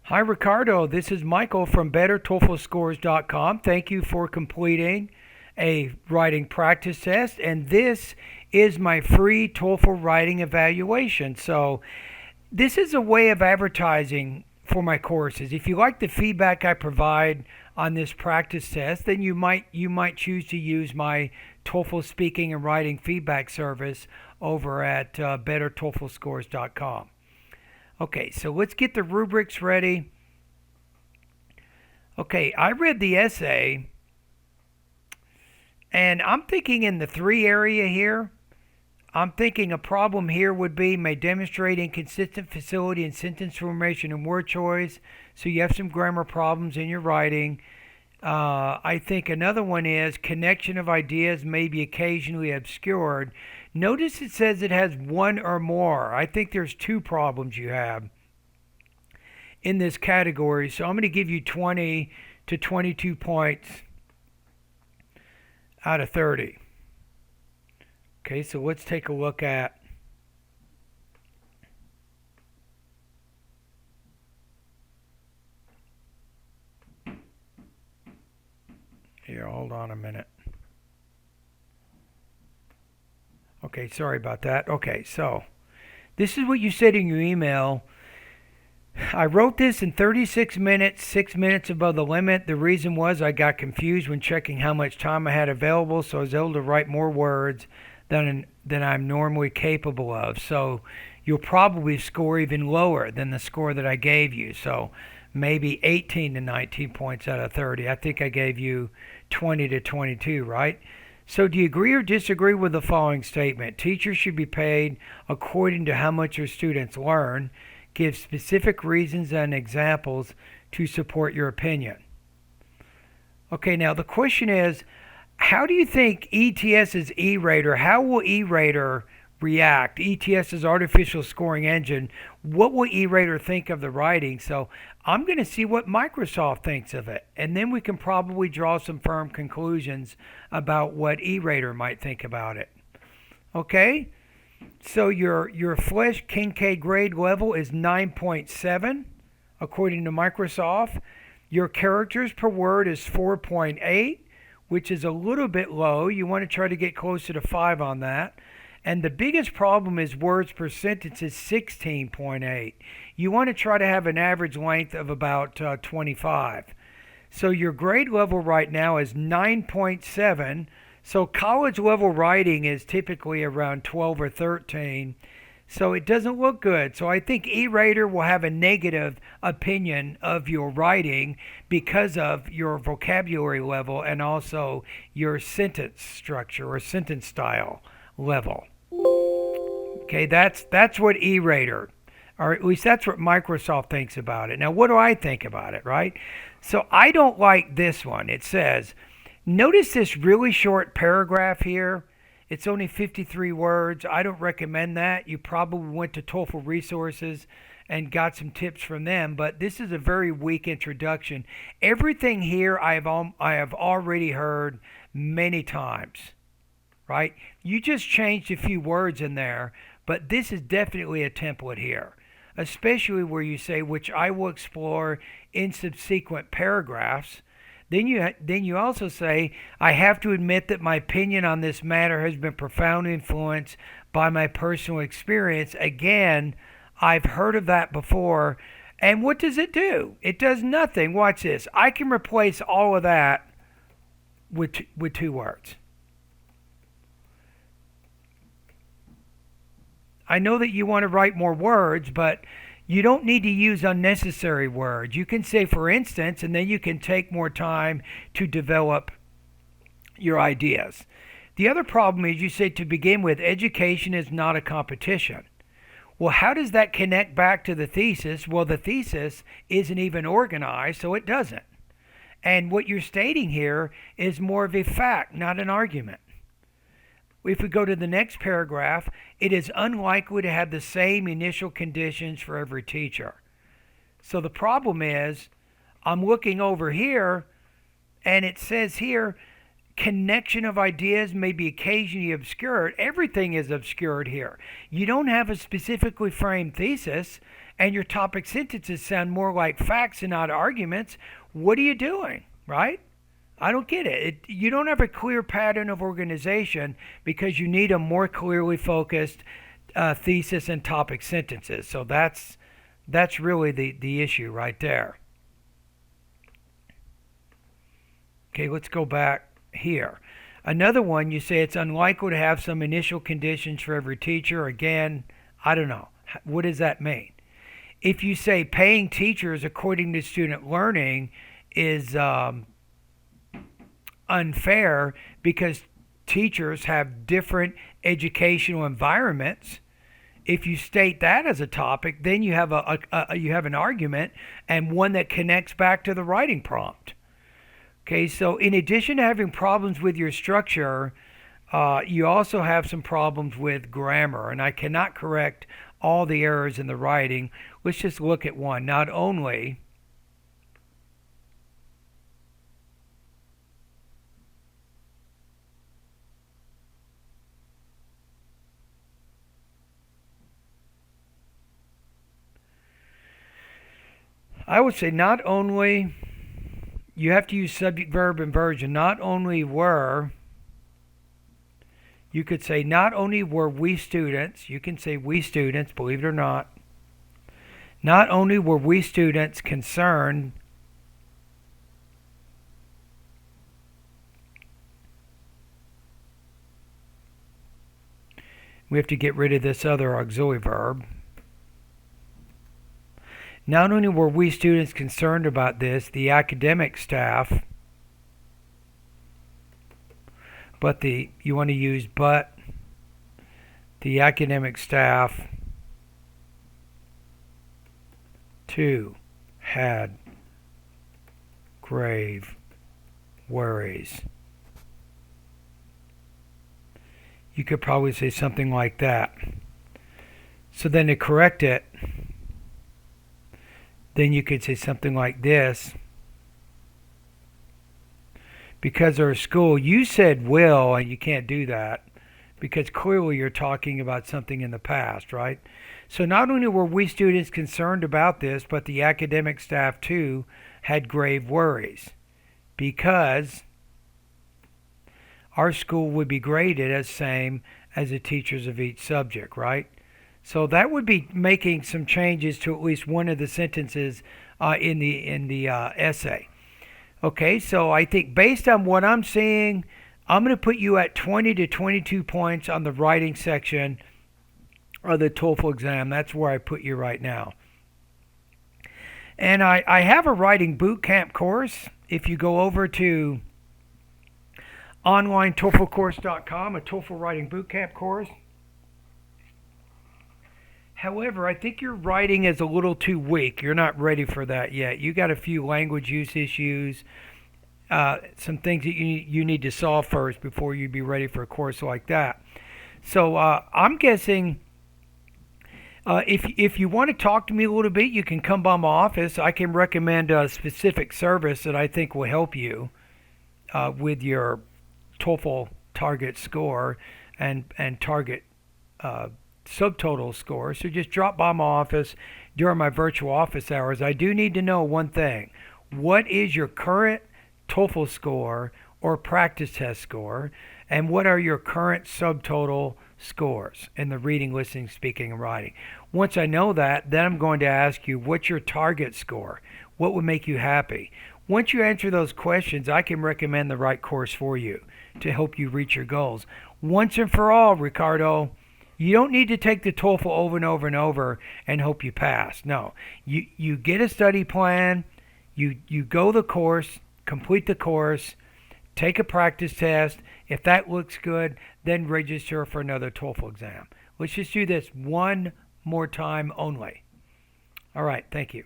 Hi, Ricardo. This is Michael from bettertoeflscores.com. Thank you for completing a writing practice test, and this is my free TOEFL writing evaluation. So, this is a way of advertising for my courses. If you like the feedback I provide on this practice test, then you might choose to use my TOEFL speaking and writing feedback service over at bettertoeflscores.com. Okay, so let's get the rubrics ready. Okay, I read the essay, and I'm thinking in the three area here. I'm thinking a problem here would be may demonstrate inconsistent facility in sentence formation and word choice. So you have some grammar problems in your writing. I think another one is connection of ideas may be occasionally obscured. Notice it says it has one or more. I think there's two problems you have in this category. So I'm going to give you 20 to 22 points out of 30. Okay, so let's take a look at here. Hold on a minute. Okay, sorry about that. Okay, so this is what you said in your email. I wrote this in 36 minutes, 6 minutes above the limit. The reason was I got confused when checking how much time I had available, so I was able to write more words than I'm normally capable of. So you'll probably score even lower than the score that I gave you. So maybe 18 to 19 points out of 30. I think I gave you 20 to 22, right? So do you agree or disagree with the following statement? Teachers should be paid according to how much their students learn. Give specific reasons and examples to support your opinion. Okay, now the question is, how do you think ETS's E-Rater, how will E-Rater react? ETS's artificial scoring engine, what will E-Rater think of the writing? So I'm going to see what Microsoft thinks of it, and then we can probably draw some firm conclusions about what E-Rater might think about it. Okay? So your Flesch Kincaid grade level is 9.7 according to Microsoft. Your characters per word is 4.8, which is a little bit low. You want to try to get closer to 5 on that. And the biggest problem is words per sentence is 16.8. You want to try to have an average length of about 25. So your grade level right now is 9.7. So college level writing is typically around 12 or 13. So it doesn't look good. So I think E-Rater will have a negative opinion of your writing because of your vocabulary level and also your sentence structure or sentence style level. Okay, that's what E-Rater, or at least that's what Microsoft thinks about it. Now, what do I think about it, right? So I don't like this one. It says, notice this really short paragraph here. It's only 53 words. I don't recommend that. You probably went to TOEFL resources and got some tips from them, but this is a very weak introduction. Everything here I have already heard many times, right? You just changed a few words in there, but this is definitely a template here, especially where you say, which I will explore in subsequent paragraphs. Then you also say, I have to admit that my opinion on this matter has been profoundly influenced by my personal experience. Again, I've heard of that before. And what does it do? It does nothing. Watch this. I can replace all of that with two words. I know that you want to write more words, but you don't need to use unnecessary words. You can say, for instance, and then you can take more time to develop your ideas. The other problem is you say to begin with, education is not a competition. Well, how does that connect back to the thesis? Well, the thesis isn't even organized, so it doesn't. And what you're stating here is more of a fact, not an argument. If we go to the next paragraph, it is unlikely to have the same initial conditions for every teacher. So the problem is, I'm looking over here, and it says here, connection of ideas may be occasionally obscured. Everything is obscured here. You don't have a specifically framed thesis, and your topic sentences sound more like facts and not arguments, what are you doing, right? I don't get it. You don't have a clear pattern of organization because you need a more clearly focused thesis and topic sentences. So that's really the issue right there. Okay, let's go back here. Another one, you say it's unlikely to have some initial conditions for every teacher. Again, I don't know. What does that mean? If you say paying teachers according to student learning is unfair because teachers have different educational environments, if you state that as a topic, then you have you have an argument and one that connects back to the writing prompt. Okay, so in addition to having problems with your structure, you also have some problems with grammar, and I cannot correct all the errors in the writing. Let's just look at one. Not only I would say not only you have to use subject, verb, and version. Not only were, you could say not only were we students, you can say we students, believe it or not. Not only were we students concerned we have to get rid of this other auxiliary verb. Not only were we students concerned about this, the academic staff, but you want to use but the academic staff too had grave worries. You could probably say something like that. So then to correct it, then you could say something like this. Because our school, you said will, and you can't do that because clearly you're talking about something in the past, right? So not only were we students concerned about this, but the academic staff too had grave worries because our school would be graded as same as the teachers of each subject, right? So that would be making some changes to at least one of the sentences in the essay. Okay, so I think based on what I'm seeing, I'm going to put you at 20 to 22 points on the writing section of the TOEFL exam. That's where I put you right now. And I have a writing bootcamp course. If you go over to onlinetoeflcourse.com, a TOEFL writing bootcamp course. However, I think your writing is a little too weak. You're not ready for that yet. You got a few language use issues, some things that you need to solve first before you'd be ready for a course like that. So I'm guessing if you want to talk to me a little bit, you can come by my office. I can recommend a specific service that I think will help you with your TOEFL target score and target subtotal score. So just drop by my office during my virtual office hours. I do need to know one thing. What is your current TOEFL score or practice test score? And what are your current subtotal scores in the reading, listening, speaking, and writing? Once I know that, then I'm going to ask you, what's your target score? What would make you happy? Once you answer those questions, I can recommend the right course for you to help you reach your goals. Once and for all, Ricardo, you don't need to take the TOEFL over and over and over and hope you pass. No, you get a study plan, you go the course, complete the course, take a practice test. If that looks good, then register for another TOEFL exam. Let's just do this one more time only. All right, thank you.